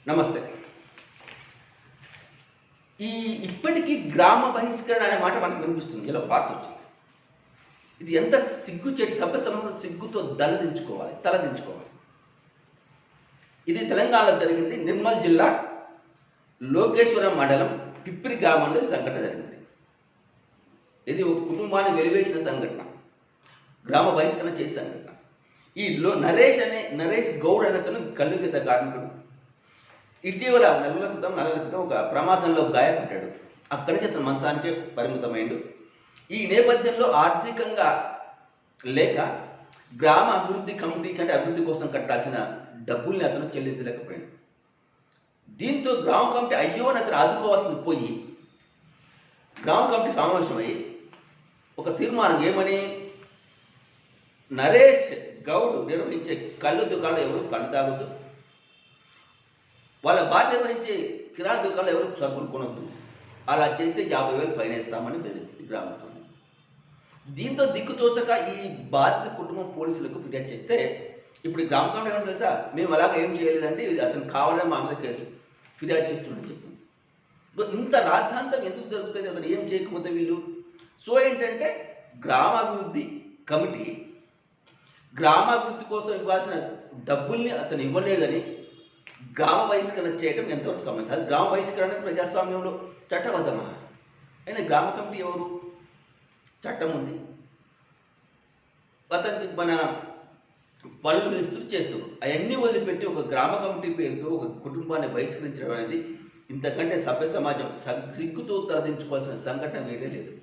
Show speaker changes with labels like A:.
A: నమస్తే. ఇప్పటికీ గ్రామ బహిష్కరణ అనే మాట మనకు వినిపిస్తుంది. ఇలా వార్త వచ్చింది. ఇది ఎంత సిగ్గుచేటు సభ్య సమాజం సిగ్గుతో తలదించుకోవాలి. ఇది తెలంగాణలో జరిగింది. నిర్మల్ జిల్లా లోకేశ్వరం మండలం పిప్పిరి గ్రామంలో ఈ సంఘటన జరిగింది. ఇది ఒక కుటుంబాన్ని వెలివేసిన సంఘటన, గ్రామ బహిష్కరణ చేసే సంఘటన. ఈ నరేష్ గౌడ్ అనే అతను కల్లుగీత కార్మికుడు. ఇటీవల నెలల క్రితం ఒక ప్రమాదంలో గాయపడ్డాడు. అక్కడి నుంచి అతను మంచానికే పరిమితమైండు. ఈ నేపథ్యంలో ఆర్థికంగా లేక గ్రామ అభివృద్ధి కమిటీ కంటే అభివృద్ధి కోసం కట్టాల్సిన డబ్బుల్ని అతను చెల్లించలేకపోయాడు. దీంతో గ్రామ కమిటీ అయ్యో అని అతను ఆదుకోవాల్సింది పోయి గ్రామ కమిటీ సమావేశమై ఒక తీర్మానం ఏమని, నరేష్ గౌడ్ నిర్వహించే కళ్ళు దుకాణాలు ఎవరు కళ్ళు తాగొద్దు, వాళ్ళ భార్య నిర్వహించే కిరాణా దుకాణాలు ఎవరు సరుకులు కొనొద్దు, అలా చేస్తే 50,000 ఫైన్ వేస్తామని బెదిరించింది గ్రామస్తుని. దీంతో దిక్కుతోచక ఈ బాధిత కుటుంబం పోలీసులకు ఫిర్యాదు చేస్తే ఇప్పుడు గ్రామ కమిటీ ఏమన్నా తెలుసా, మేము అలాగ ఏం చేయలేదండి, అతను కావాలని మా మీద కేసు ఫిర్యాదు చేస్తుందని చెప్తుంది. ఇంత రాద్ధాంతం ఎందుకు జరుగుతుంది? అతను ఏం చేయకపోతే వీళ్ళు సో ఏంటంటే గ్రామాభివృద్ధి కమిటీ గ్రామాభివృద్ధి కోసం ఇవ్వాల్సిన డబ్బుల్ని అతను ఇవ్వలేదని గ్రామ బహిష్కరణ చేయడం ఎంతవరకు సంబంధించి. అది గ్రామ బహిష్కరణ ప్రజాస్వామ్యంలో చట్టబద్ధమా? అయినా గ్రామ కమిటీ ఎవరు? చట్టం ఉంది, అతనికి మన పనులు చేస్తూ అవన్నీ వదిలిపెట్టి ఒక గ్రామ కమిటీ పేరుతో ఒక కుటుంబాన్ని బహిష్కరించడం అనేది ఇంతకంటే సభ్య సమాజం సిగ్గుతో తరదించుకోవాల్సిన సంఘటన వేరే లేదు.